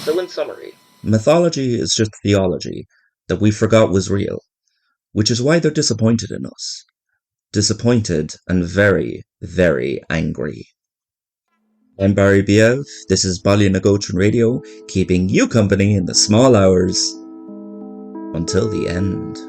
So in summary, mythology is just theology that we forgot was real, which is why they're disappointed in us. Disappointed and very, very angry. I'm Barry Biev. This is Baile Na Gótrin Radio, keeping you company in the small hours until the end.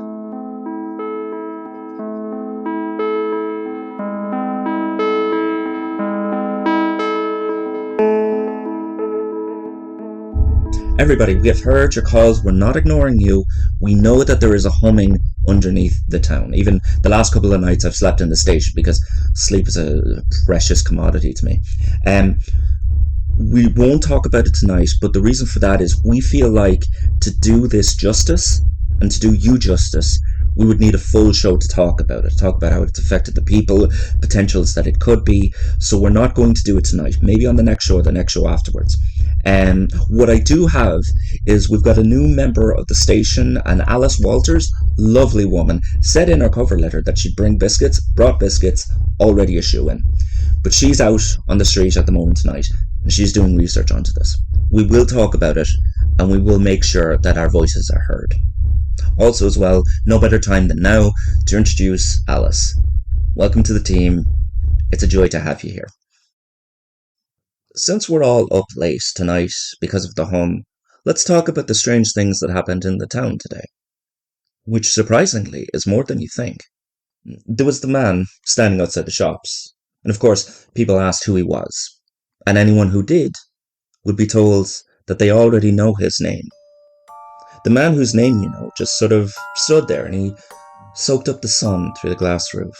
Everybody, we have heard your calls. We're not ignoring you. We know that there is a humming underneath the town. Even the last couple of nights I've slept in the station because sleep is a precious commodity to me. We won't talk about it tonight, but the reason for that is we feel like to do this justice and to do you justice, we would need a full show to talk about it, talk about how it's affected the people, potentials that it could be. So we're not going to do it tonight. Maybe on the next show or the next show afterwards. What I do have is we've got a new member of the station, and Alice Walters, lovely woman, said in her cover letter that she'd bring biscuits, brought biscuits, already a shoe-in. But she's out on the street at the moment tonight, and she's doing research onto this. We will talk about it, and we will make sure that our voices are heard. Also as well, no better time than now to introduce Alice. Welcome to the team. It's a joy to have you here. Since we're all up late tonight because of the hum, let's talk about the strange things that happened in the town today. Which, surprisingly, is more than you think. There was the man standing outside the shops, and of course, people asked who he was. And anyone who did would be told that they already know his name. The man whose name you know just sort of stood there and he soaked up the sun through the glass roof.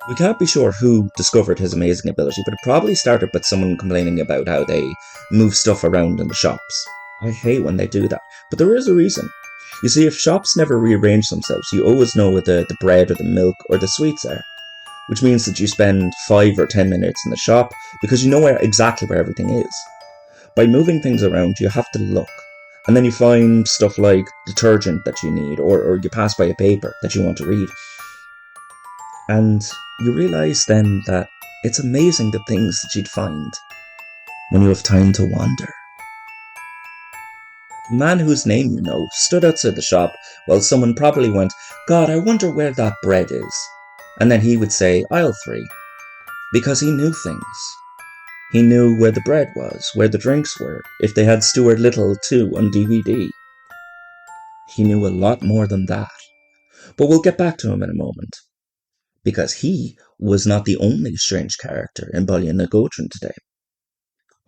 We can't be sure who discovered his amazing ability, but it probably started with someone complaining about how they move stuff around in the shops. I hate when they do that, but there is a reason. You see, if shops never rearrange themselves, you always know where the bread or the milk or the sweets are, which means that you spend 5 or 10 minutes in the shop because you know exactly where everything is. By moving things around, you have to look, and then you find stuff like detergent that you need, or you pass by a paper that you want to read. And you realise then that it's amazing the things that you'd find when you have time to wander. The man whose name you know stood outside the shop while someone probably went, "God, I wonder where that bread is." And then he would say, "Aisle 3. Because he knew things. He knew where the bread was, where the drinks were, if they had Stuart Little 2 on DVD. He knew a lot more than that. But we'll get back to him in a moment. Because he was not the only strange character in Baile Na Gótrin today.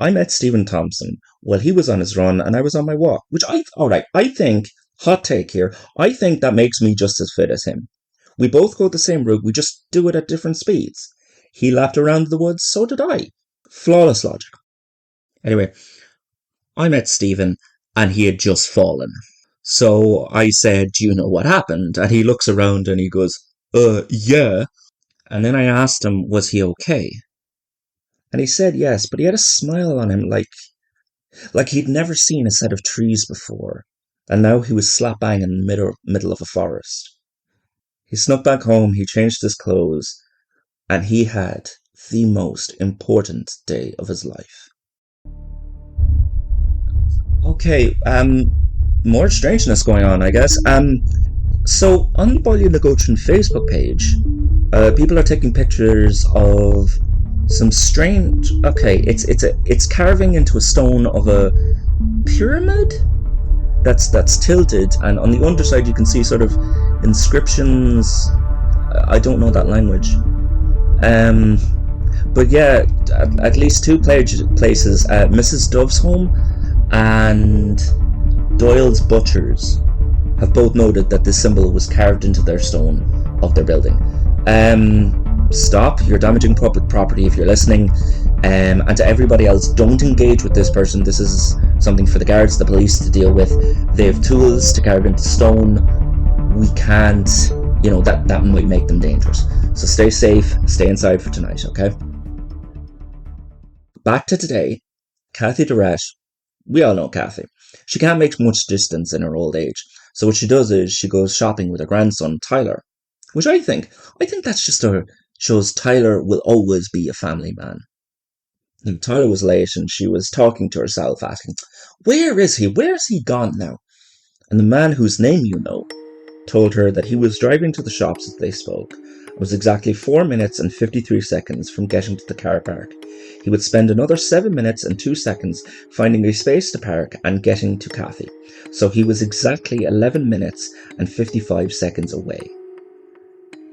I met Stephen Thompson while he was on his run and I was on my walk, I think, hot take here, I think that makes me just as fit as him. We both go the same route, we just do it at different speeds. He lapped around the woods, so did I. Flawless logic. Anyway, I met Stephen and he had just fallen. So I said, "Do you know what happened?" And he looks around and he goes, yeah. And then I asked him, was he okay? And he said yes, but he had a smile on him like he'd never seen a set of trees before. And now he was slap bang in the middle of a forest. He snuck back home, he changed his clothes, and he had the most important day of his life. Okay, more strangeness going on, I guess. So, on the Baile Na Gótrin Facebook page, people are taking pictures of some strange... Okay, it's carving into a stone of a pyramid that's tilted, and on the underside you can see sort of inscriptions. I don't know that language. But yeah, at least 2 places, Mrs. Dove's home and Doyle's Butchers, have both noted that this symbol was carved into their stone of their building. Stop, you're damaging public property if you're listening. And to everybody else, don't engage with this person. This is something for the guards, the police to deal with. They have tools to carve into stone. We can't, that might make them dangerous. So stay safe, stay inside for tonight, okay? Back to today, Kathy Durrett. We all know Kathy. She can't make much distance in her old age. So what she does is she goes shopping with her grandson, Tyler. Which I think that's just shows Tyler will always be a family man. And Tyler was late and she was talking to herself, asking, "Where is he? Where's he gone now?" And the man whose name you know told her that he was driving to the shops as they spoke. It was exactly 4 minutes and 53 seconds from getting to the car park. He would spend another 7 minutes and 2 seconds finding a space to park and getting to Kathy. So he was exactly 11 minutes and 55 seconds away.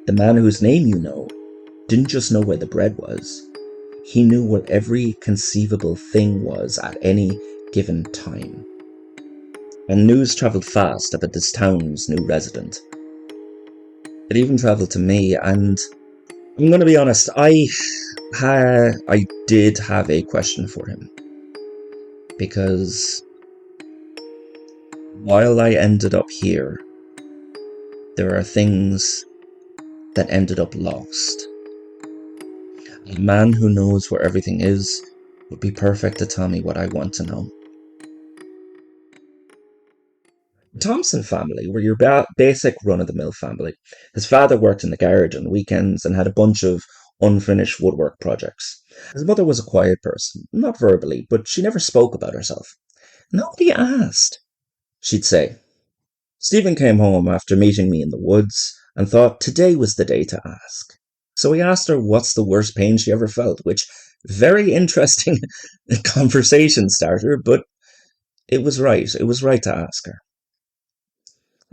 The man whose name you know didn't just know where the bread was. He knew where every conceivable thing was at any given time. And news travelled fast about this town's new resident. It even travelled to me, and I'm going to be honest, I did have a question for him. Because while I ended up here, there are things that ended up lost. A man who knows where everything is would be perfect to tell me what I want to know. The Thompson family were your basic run-of-the-mill family. His father worked in the garage on weekends and had a bunch of unfinished woodwork projects. His mother was a quiet person, not verbally, but she never spoke about herself. "Nobody asked," she'd say. Stephen came home after meeting me in the woods and thought today was the day to ask. So he asked her what's the worst pain she ever felt, which, very interesting conversation starter, but it was right. It was right to ask her.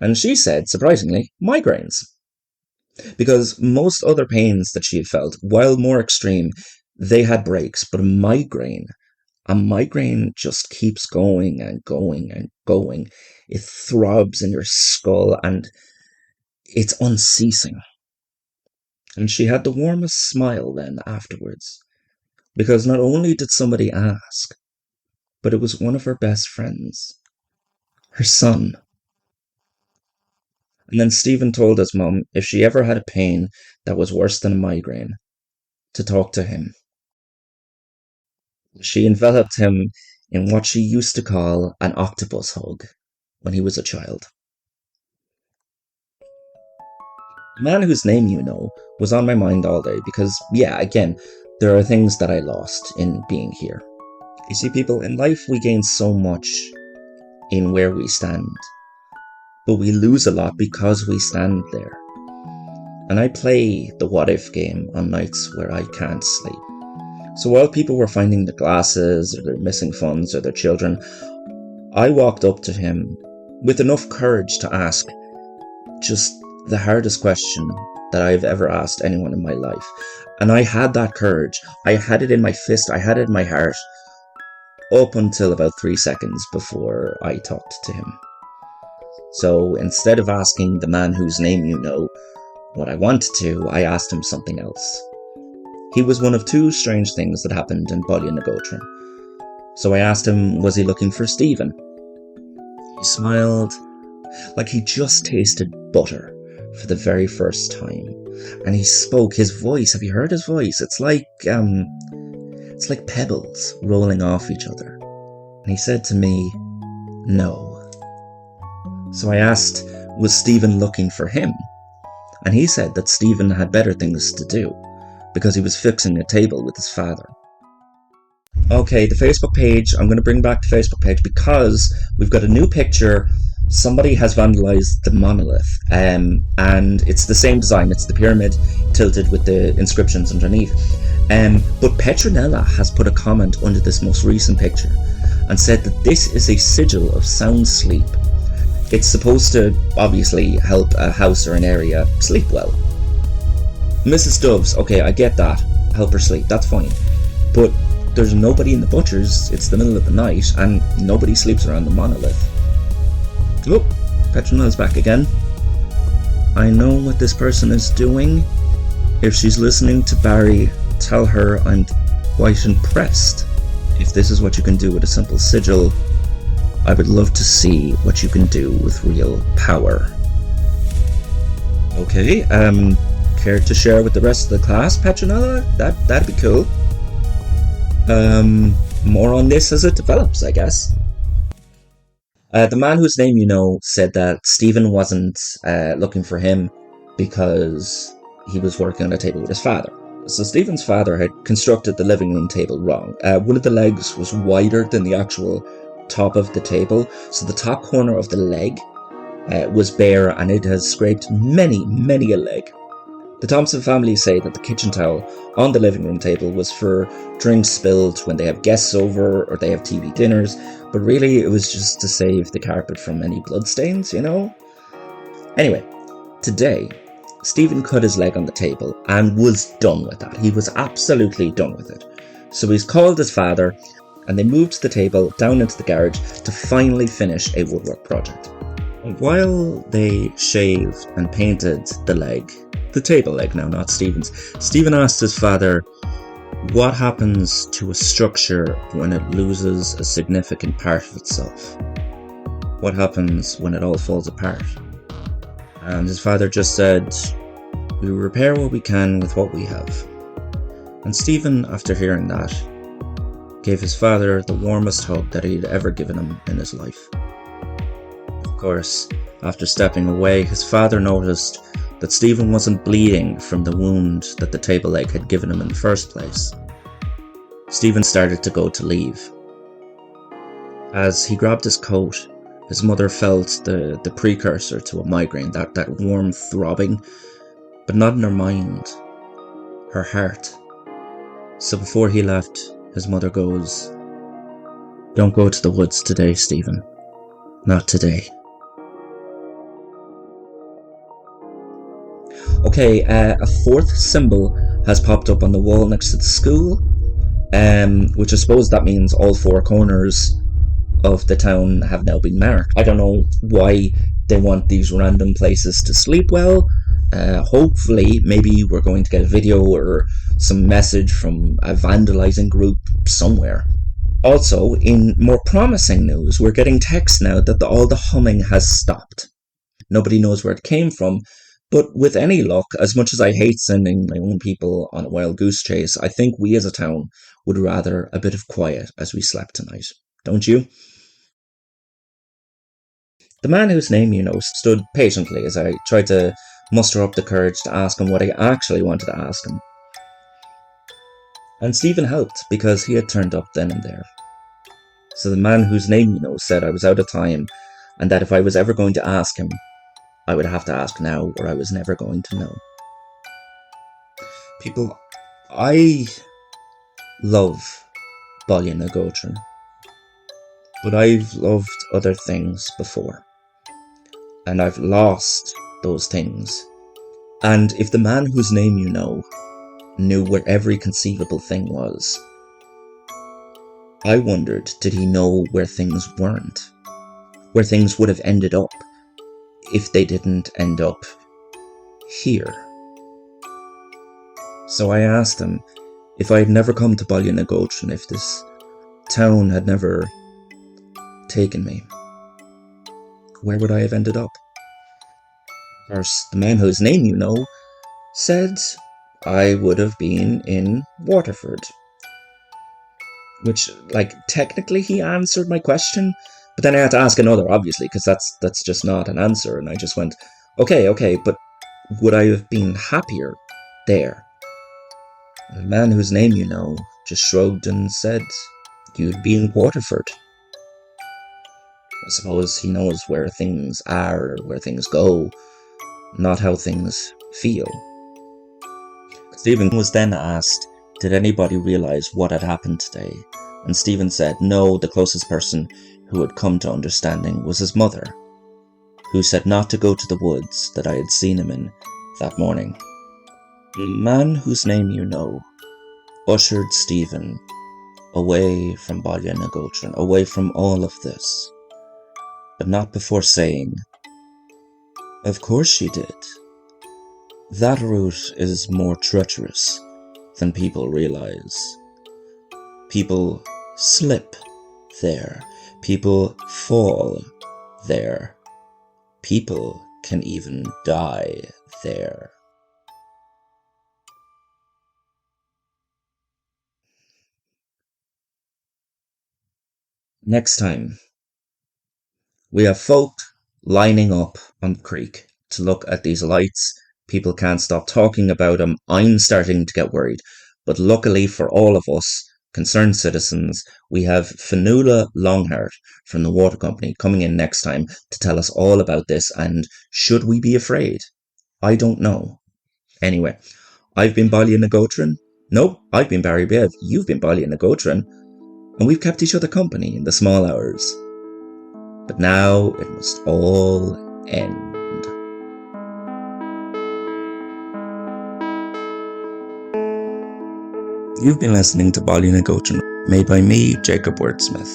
And she said, surprisingly, migraines. Because most other pains that she had felt, while more extreme, they had breaks, but a migraine just keeps going and going and going. It throbs in your skull and it's unceasing. And she had the warmest smile then afterwards, because not only did somebody ask, but it was one of her best friends, her son. And then Stephen told his mum if she ever had a pain that was worse than a migraine, to talk to him. She enveloped him in what she used to call an octopus hug when he was a child. The man whose name you know was on my mind all day because, yeah, again, there are things that I lost in being here. You see, people, in life we gain so much in where we stand, but we lose a lot because we stand there. And I play the what if game on nights where I can't sleep. So while people were finding their glasses or their missing funds or their children, I walked up to him with enough courage to ask just the hardest question that I've ever asked anyone in my life. And I had that courage. I had it in my fist. I had it in my heart up until about 3 seconds before I talked to him. So instead of asking the man whose name you know what I wanted to, I asked him something else. He was one of 2 strange things that happened in Baile Na Gótrin. So I asked him, was he looking for Stephen? He smiled like he just tasted butter for the very first time. And he spoke. His voice, have you heard his voice? It's like pebbles rolling off each other. And he said to me, no. So I asked, was Stephen looking for him? And he said that Stephen had better things to do, because he was fixing a table with his father. Okay, the Facebook page, I'm going to bring back the Facebook page because we've got a new picture. Somebody has vandalized the monolith, and it's the same design. It's the pyramid tilted with the inscriptions underneath. But Petronella has put a comment under this most recent picture and said that this is a sigil of sound sleep. It's supposed to obviously help a house or an area sleep well. Mrs. Doves, okay, I get that. Help her sleep, that's fine. But there's nobody in the butcher's, it's the middle of the night, and nobody sleeps around the monolith. Oh, Petronella's back again. I know what this person is doing. If she's listening to Barry, tell her I'm quite impressed. If this is what you can do with a simple sigil, I would love to see what you can do with real power. Okay, care to share with the rest of the class, Petronella? That'd be cool. More on this as it develops, I guess. The man whose name you know said that Stephen wasn't looking for him because he was working on a table with his father. So Stephen's father had constructed the living room table wrong. One of the legs was wider than the actual top of the table, so the top corner of the leg was bare, and it has scraped many a leg. The Thompson family say that the kitchen towel on the living room table was for drinks spilled when they have guests over or they have TV dinners, but really it was just to save the carpet from any bloodstains, you know? Anyway, today, Stephen cut his leg on the table and was done with that. He was absolutely done with it. So he's called his father, and they moved the table down into the garage to finally finish a woodwork project. While they shaved and painted the table leg now, not Stephen's, Stephen asked his father, what happens to a structure when it loses a significant part of itself? What happens when it all falls apart? And his father just said, we repair what we can with what we have. And Stephen, after hearing that, gave his father the warmest hug that he'd ever given him in his life. Of course, after stepping away, his father noticed that Stephen wasn't bleeding from the wound that the table leg had given him in the first place. Stephen started to go to leave. As he grabbed his coat, his mother felt the precursor to a migraine, that warm throbbing, but not in her mind, her heart. So before he left, his mother goes, don't go to the woods today, Stephen. Not today. Okay, a fourth symbol has popped up on the wall next to the school, which I suppose that means all four corners of the town have now been marked. I don't know why they want these random places to sleep well. Hopefully, maybe we're going to get a video or some message from a vandalizing group somewhere. Also, in more promising news, we're getting texts now that all the humming has stopped. Nobody knows where it came from, but with any luck, as much as I hate sending my own people on a wild goose chase, I think we as a town would rather a bit of quiet as we slept tonight. Don't you? The man whose name you know stood patiently as I tried to muster up the courage to ask him what I actually wanted to ask him. And Stephen helped, because he had turned up then and there. So the man whose name you know said I was out of time, and that if I was ever going to ask him, I would have to ask now, or I was never going to know. People, I love Baile Na Gótrin, but I've loved other things before, and I've lost those things. And if the man whose name you know knew where every conceivable thing was, I wondered, did he know where things weren't? Where things would have ended up if they didn't end up here? So I asked him if I had never come to Baile Na Gótrin, if this town had never taken me, where would I have ended up? Of course, the man whose name you know said I would have been in Waterford. Which, technically he answered my question, but then I had to ask another, obviously, because that's just not an answer, and I just went, okay, but would I have been happier there? And the man whose name you know just shrugged and said, you'd be in Waterford. I suppose he knows where things are, where things go, not how things feel. Stephen was then asked, did anybody realise what had happened today? And Stephen said no, the closest person who had come to understanding was his mother, who said not to go to the woods that I had seen him in that morning. The man whose name you know ushered Stephen away from Baile Na Gótrin, away from all of this, but not before saying, of course she did. That route is more treacherous than people realise. People slip there. People fall there. People can even die there. Next time, we have folk lining up on the creek to look at these lights People can't stop talking about him. I'm starting to get worried. But luckily for all of us, concerned citizens, we have Fionnuala Longheart from the water company coming in next time to tell us all about this, and should we be afraid? I don't know. Anyway, I've been Baile Na Gótrin. No, I've been Barry Bev. You've been Baile Na Gótrin. And we've kept each other company in the small hours. But now it must all end. You've been listening to Baile Na Gótrin, made by me, Jacob Wordsmith.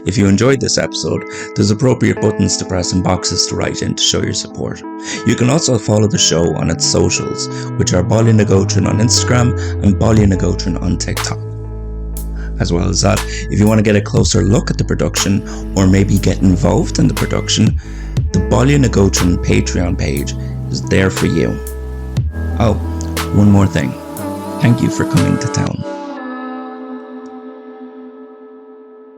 If you enjoyed this episode, there's appropriate buttons to press and boxes to write in to show your support. You can also follow the show on its socials, which are Baile Na Gótrin on Instagram and Baile Na Gótrin on TikTok. As well as that, if you want to get a closer look at the production, or maybe get involved in the production, the Baile Na Gótrin Patreon page is there for you. Oh, one more thing. Thank you for coming to town.